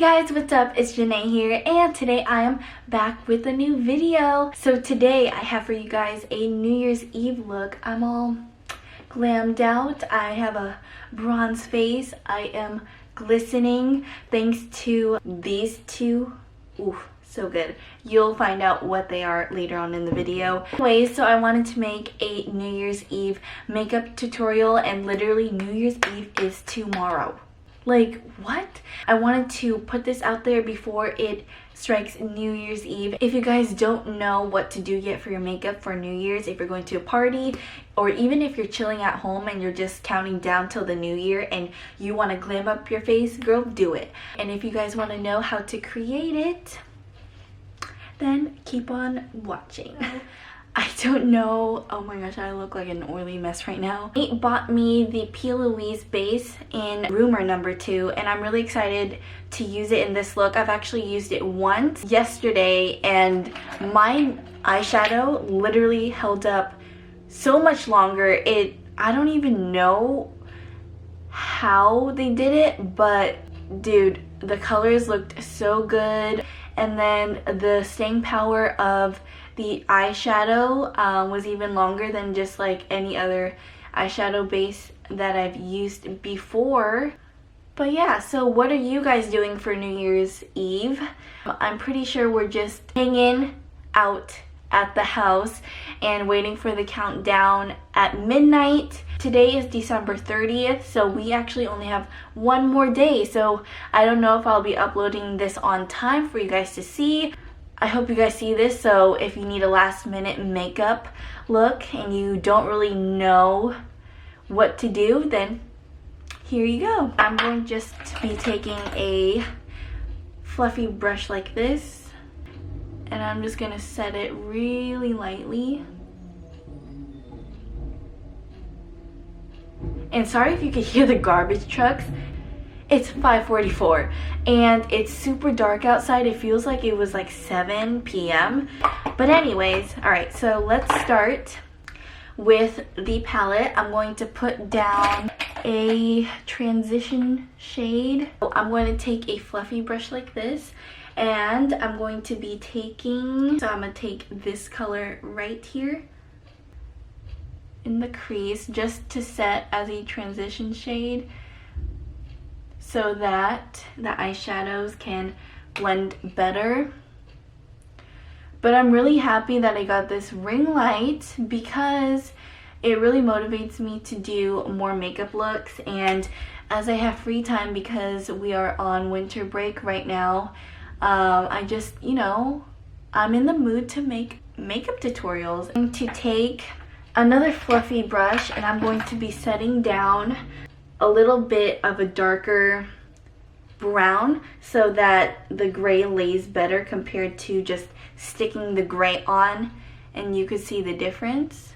guys, what's up? It's Janae here, and today I am back with a new video. So today I have for you guys a New Year's Eve look. I'm all glammed out. I have a bronze face. I am glistening thanks to these two. Ooh, so good. You'll find out what they are later on in the video. Anyways, so I wanted to make a New Year's Eve makeup tutorial, and literally New Year's Eve is tomorrow. Like, what? I wanted to put this out there before it strikes New Year's Eve. If you guys don't know what to do yet for your makeup for New Year's, if you're going to a party, or even if you're chilling at home and you're just counting down till the new year and you want to glam up your face, girl, do it. And if you guys want to know how to create it, then keep on watching. I don't know. Oh my gosh, I look like an oily mess right now. He bought me the P. Louise base in Rumor number 2, and I'm really excited to use it in this look. I've actually used it once yesterday, and my eyeshadow literally held up so much longer. I don't even know how they did it, but dude, the colors looked so good. And then the staying power of the eyeshadow was even longer than just like any other eyeshadow base that I've used before. But yeah, so what are you guys doing for New Year's Eve? I'm pretty sure we're just hanging out at the house and waiting for the countdown at midnight. Today is December 30th, so we actually only have one more day. So I don't know if I'll be uploading this on time for you guys to see. I hope you guys see this, so if you need a last minute makeup look and you don't really know what to do, then here you go. I'm going just to be taking a fluffy brush like this, and I'm just gonna set it really lightly. And sorry if you could hear the garbage trucks. It's 5:44 and it's super dark outside. It feels like it was like 7 p.m. But anyways, alright, so let's start with the palette. I'm going to put down a transition shade. I'm going to take a fluffy brush like this, and I'm going to be taking, so I'm going to take this color right here in the crease just to set as a transition shade so that the eyeshadows can blend better. But I'm really happy that I got this ring light because it really motivates me to do more makeup looks. And as I have free time because we are on winter break right now, I just, you know, I'm in the mood to make makeup tutorials. I'm going to take another fluffy brush, and I'm going to be setting down a little bit of a darker brown so that the gray lays better compared to just sticking the gray on, and you could see the difference.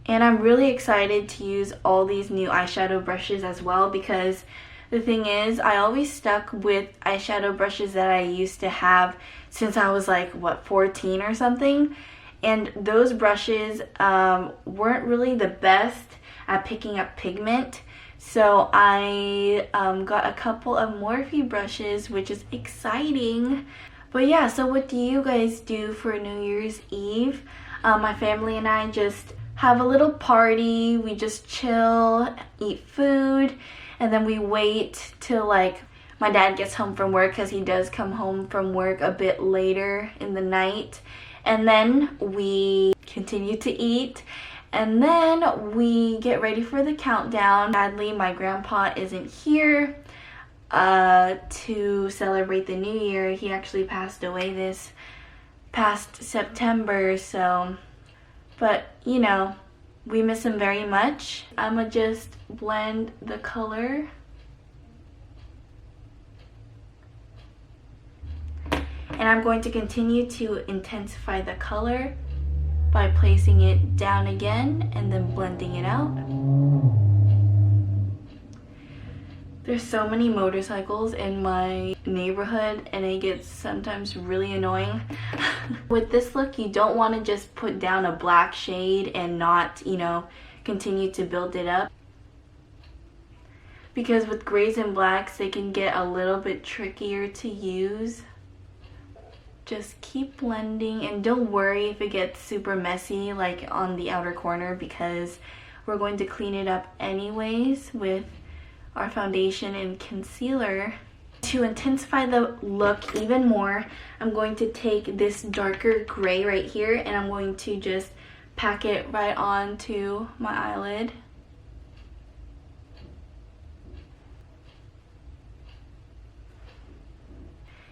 And I'm really excited to use all these new eyeshadow brushes as well, because the thing is, I always stuck with eyeshadow brushes that I used to have since I was like, what, 14 or something. And those brushes weren't really the best at picking up pigment. So I got a couple of Morphe brushes, which is exciting. But yeah, so what do you guys do for New Year's Eve? My family and I just have a little party. We just chill, eat food, and then we wait till like my dad gets home from work, because he does come home from work a bit later in the night. And then we continue to eat, and then we get ready for the countdown. Sadly, my grandpa isn't here to celebrate the new year. He actually passed away this past September, so, but you know, we miss him very much. I'ma just blend the color. And I'm going to continue to intensify the color by placing it down again and then blending it out. There's so many motorcycles in my neighborhood, and it gets sometimes really annoying. With this look, you don't want to just put down a black shade and not, you know, continue to build it up. because with grays and blacks they can get a little bit trickier to use. Just keep blending, and don't worry if it gets super messy like on the outer corner, because we're going to clean it up anyways with our foundation and concealer. To intensify the look even more, I'm going to take this darker gray right here and I'm going to just pack it right onto my eyelid.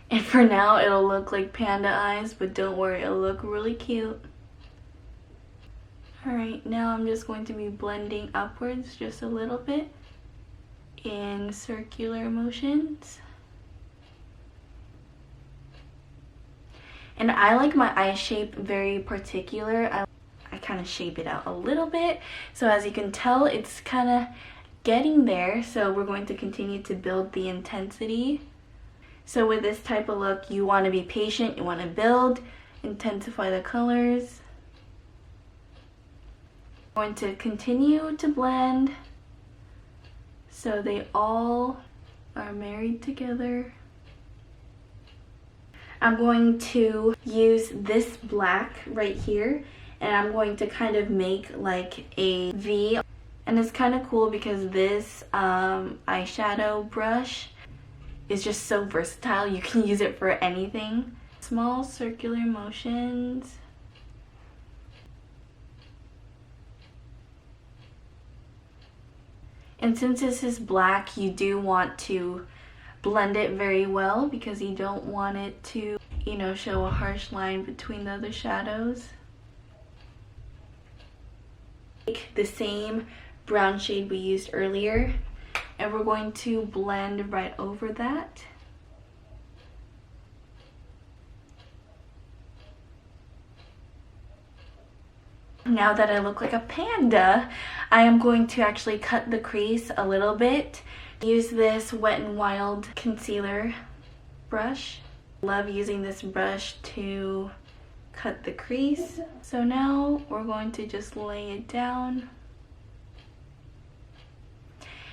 And for now, it'll look like panda eyes, but don't worry, it'll look really cute. Alright, now I'm just going to be blending upwards just a little bit in circular motions. And I like my eye shape very particular. I kind of shape it out a little bit. So as you can tell, it's kind of getting there. So we're going to continue to build the intensity. So with this type of look, you want to be patient, you want to build, intensify the colors. I'm going to continue to blend so they all are married together. I'm going to use this black right here and I'm going to kind of make like a V. And it's kind of cool because this eyeshadow brush is just so versatile. You can use it for anything. Small circular motions. And since this is black, you do want to blend it very well because you don't want it to, you know, show a harsh line between the other shadows. Take the same brown shade we used earlier and we're going to blend right over that. Now that I look like a panda, I am going to actually cut the crease a little bit. Use this Wet n Wild concealer brush. Love using this brush to cut the crease. So now we're going to just lay it down.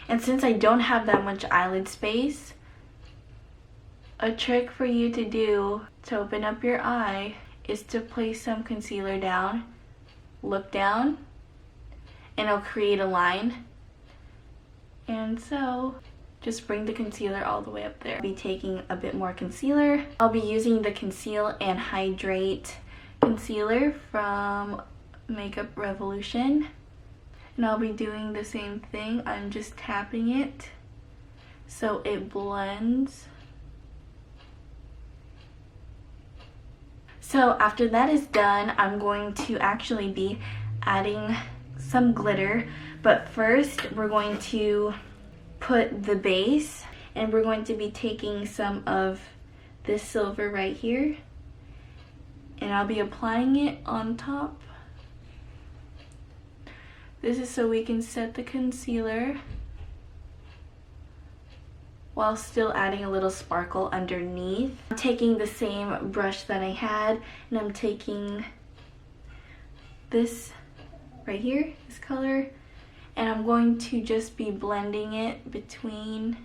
And since I don't have that much eyelid space, a trick for you to do to open up your eye is to place some concealer down, look down, and it'll create a line. And so just bring the concealer all the way up there. I'll be taking a bit more concealer. I'll be using the Conceal and Hydrate concealer from Makeup Revolution. And I'll be doing the same thing. I'm just tapping it so it blends. So after that is done, I'm going to actually be adding some glitter. But first, we're going to put the base, and we're going to be taking some of this silver right here, and I'll be applying it on top. This is so we can set the concealer while still adding a little sparkle underneath. I'm taking the same brush that I had, and I'm taking this right here, this color, and I'm going to just be blending it between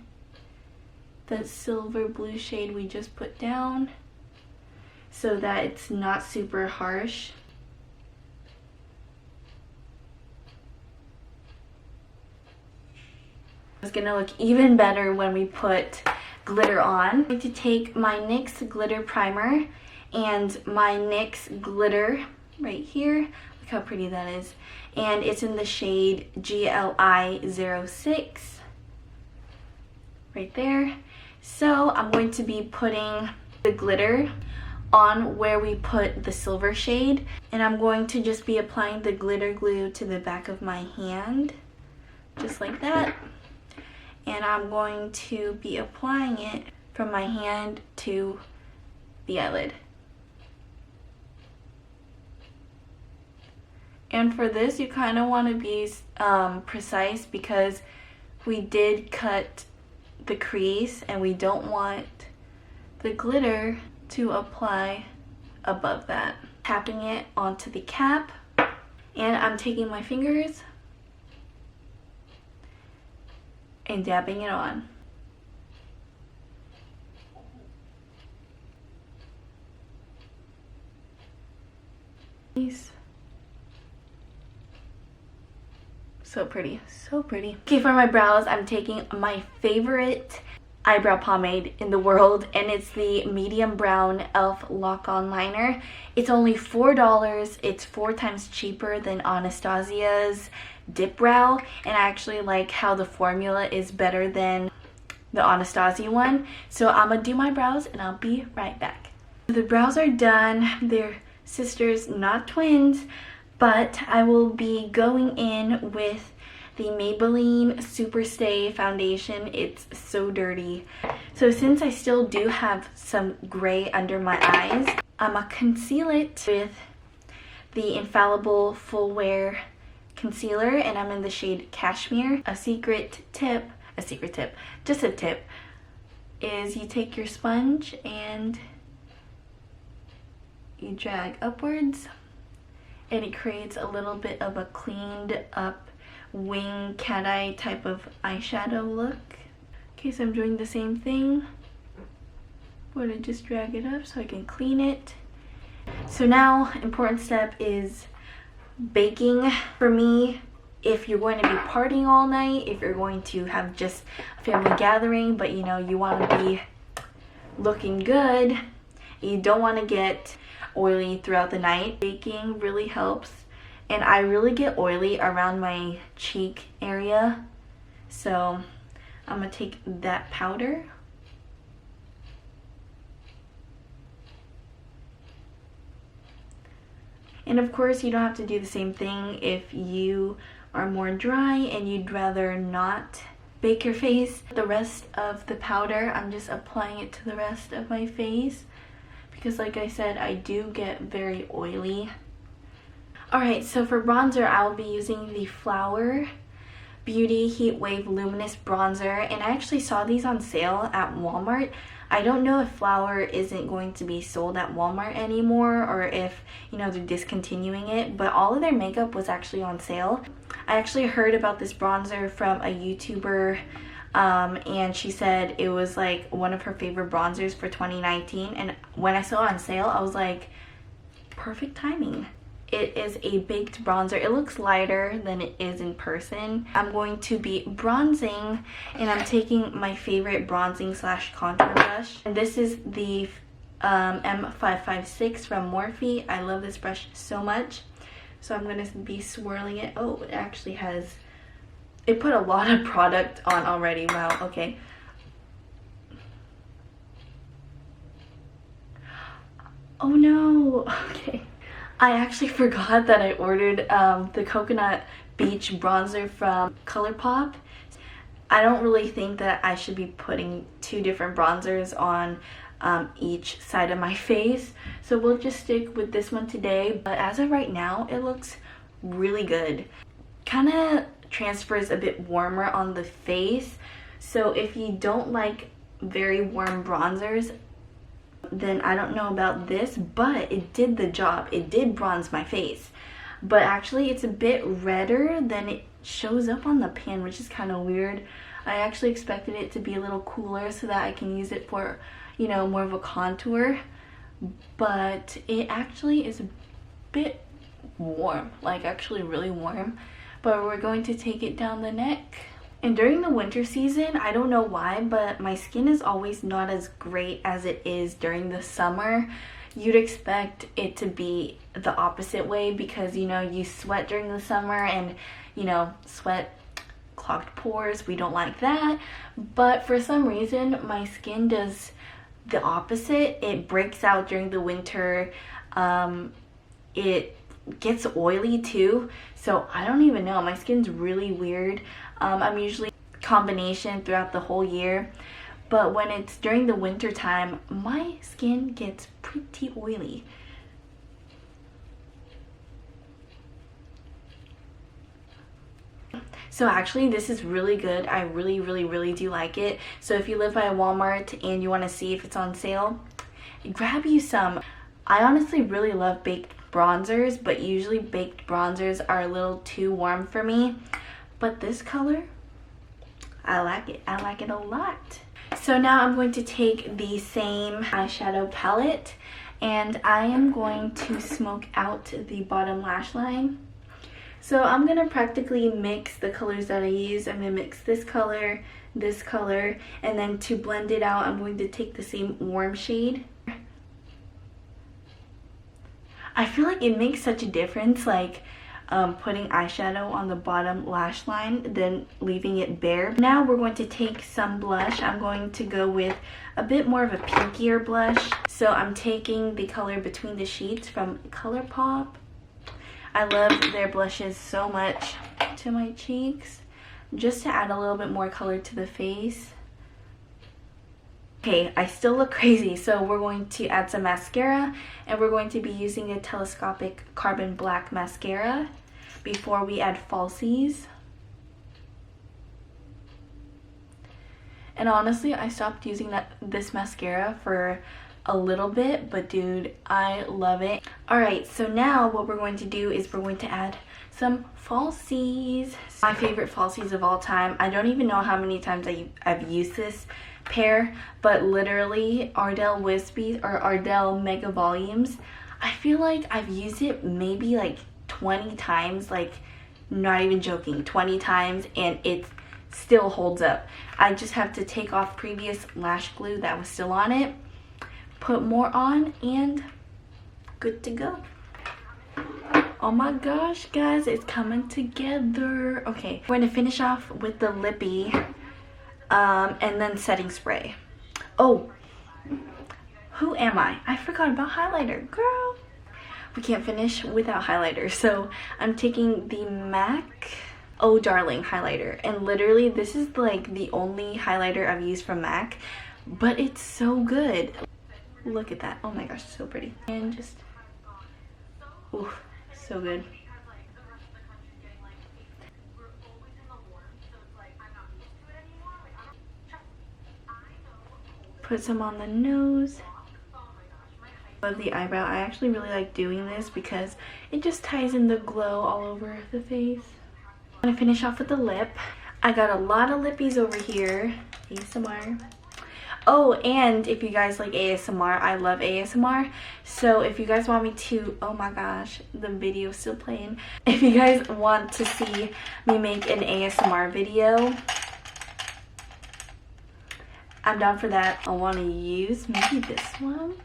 the silver blue shade we just put down so that it's not super harsh. It's gonna look even better when we put glitter on. I'm going to take my NYX glitter primer and my NYX glitter right here. Look how pretty that is. And it's in the shade GLI 06 right there. So I'm going to be putting the glitter on where we put the silver shade, and I'm going to just be applying the glitter glue to the back of my hand, just like that. And I'm going to be applying it from my hand to the eyelid. And for this, you kind of want to be precise because we did cut the crease and we don't want the glitter to apply above that. Tapping it onto the cap, and I'm taking my fingers and dabbing it on. So pretty, so pretty. Okay, for my brows, I'm taking my favorite eyebrow pomade in the world, and it's the medium brown e.l.f. lock-on liner. It's only $4. It's 4 times cheaper than Anastasia's Dip Brow, and I actually like how the formula is better than the Anastasia one. So I'm gonna do my brows and I'll be right back. The brows are done. They're sisters, not twins, but I will be going in with the Maybelline Super Stay foundation. It's so dirty. So since I still do have some gray under my eyes, I'm gonna conceal it with the Infallible Full Wear concealer, and I'm in the shade Cashmere. Just a tip, is you take your sponge and you drag upwards, and it creates a little bit of a cleaned up wing cat eye type of eyeshadow look. Okay, so I'm doing the same thing. I'm going to just drag it up so I can clean it. So now, important step is baking. For me, if you're going to be partying all night, if you're going to have just a family gathering, but you know, you want to be looking good, you don't want to get oily throughout the night, baking really helps. And I really get oily around my cheek area, so I'm gonna take that powder and of course you don't have to do the same thing if you are more dry and you'd rather not bake your face. The rest of the powder, I'm just applying it to the rest of my face because like I said, I do get very oily. Alright, so for bronzer, I'll be using the Flower Beauty Heat Wave Luminous Bronzer, and I actually saw these on sale at Walmart. I don't know if Flower isn't going to be sold at Walmart anymore, or if, you know, they're discontinuing it, but all of their makeup was actually on sale. I actually heard about this bronzer from a YouTuber, and she said it was like one of her favorite bronzers for 2019, and when I saw it on sale, I was like, perfect timing. It is a baked bronzer. It looks lighter than it is in person. I'm going to be bronzing, and I'm taking my favorite bronzing slash contour brush. And this is the M556 from Morphe. I love this brush so much. So I'm going to be swirling it. Oh, it actually has... It put a lot of product on already. Wow, okay. Oh no, okay. I actually forgot that I ordered the Coconut Beach bronzer from ColourPop. I don't really think that I should be putting 2 different bronzers on each side of my face. So we'll just stick with this one today. But as of right now, it looks really good. Kind of transfers a bit warmer on the face. So if you don't like very warm bronzers, then I don't know about this, but it did the job. It did bronze my face, but actually it's a bit redder than it shows up on the pan, which is kind of weird. I actually expected it to be a little cooler so that I can use it for, you know, more of a contour, but it actually is a bit warm, like actually really warm. But we're going to take it down the neck. And during the winter season, I don't know why, but my skin is always not as great as it is during the summer. You'd expect it to be the opposite way because, you know, you sweat during the summer and, you know, sweat, clogged pores. We don't like that. But for some reason, my skin does the opposite. It breaks out during the winter. It gets oily too. So I don't even know. My skin's really weird. I'm usually combination throughout the whole year, but when it's during the winter time, my skin gets pretty oily. So actually this is really good. I really do like it. So if you live by a Walmart and you want to see if it's on sale, grab you some. I honestly really love baked bronzers, but usually baked bronzers are a little too warm for me. But this color, I like it. I like it a lot. So now I'm going to take the same eyeshadow palette and I am going to smoke out the bottom lash line. So I'm going to practically mix the colors that I use. I'm going to mix this color, and then to blend it out, I'm going to take the same warm shade. I feel like it makes such a difference, like putting eyeshadow on the bottom lash line than leaving it bare. Now we're going to take some blush. I'm going to go with a bit more of a pinkier blush. So I'm taking the color Between the Sheets from ColourPop. I love their blushes so much to my cheeks, just to add a little bit more color to the face. Okay, I still look crazy, so we're going to add some mascara, and we're going to be using a telescopic carbon black mascara before we add falsies. And honestly, I stopped using this mascara for a little bit, but dude, I love it. Alright, so now what we're going to do is we're going to add some falsies. My favorite falsies of all time. I don't even know how many times I've used this pair, but literally Ardell Wispies or Ardell Mega Volumes. I feel like I've used it maybe like 20 times, like not even joking, 20 times, and it still holds up. I just have to take off previous lash glue that was still on it, put more on, and good to go. Oh my gosh, guys, it's coming together. Okay, we're gonna finish off with the lippy and then setting spray. Oh, who am I forgot about highlighter, girl. We can't finish without highlighter, so I'm taking the MAC Oh Darling highlighter, and literally this is like the only highlighter I've used from MAC, but it's so good. Look at that. Oh my gosh, so pretty. And just, ooh, so good. Put some on the nose. Love the eyebrow. I actually really like doing this because it just ties in the glow all over the face. I'm gonna finish off with the lip. I got a lot of lippies over here. ASMR. Oh, and if you guys like ASMR, I love ASMR. So if you guys want me to, oh my gosh, the video's still playing. If you guys want to see me make an ASMR video, I'm down for that. I want to use maybe this one.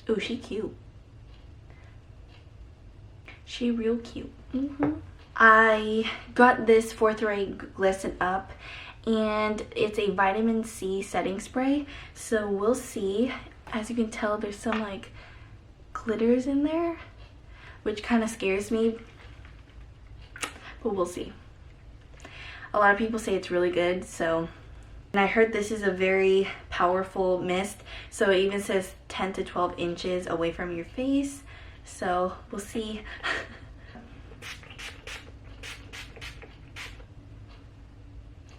Oh, she cute. She real cute. I got this Forthright Glisten Up, and it's a vitamin C setting spray, so we'll see. As you can tell, there's some like glitters in there, which kind of scares me, but we'll see. A lot of people say it's really good, so. And I heard this is a very powerful mist, so it even says 10 to 12 inches away from your face, so we'll see.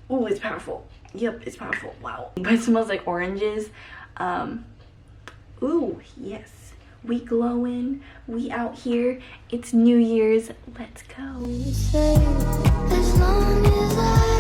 Oh, it's powerful. Yep, it's powerful. Wow. But it smells like oranges. Ooh, yes. We glowing. We out here. It's New Year's. Let's go. As long as I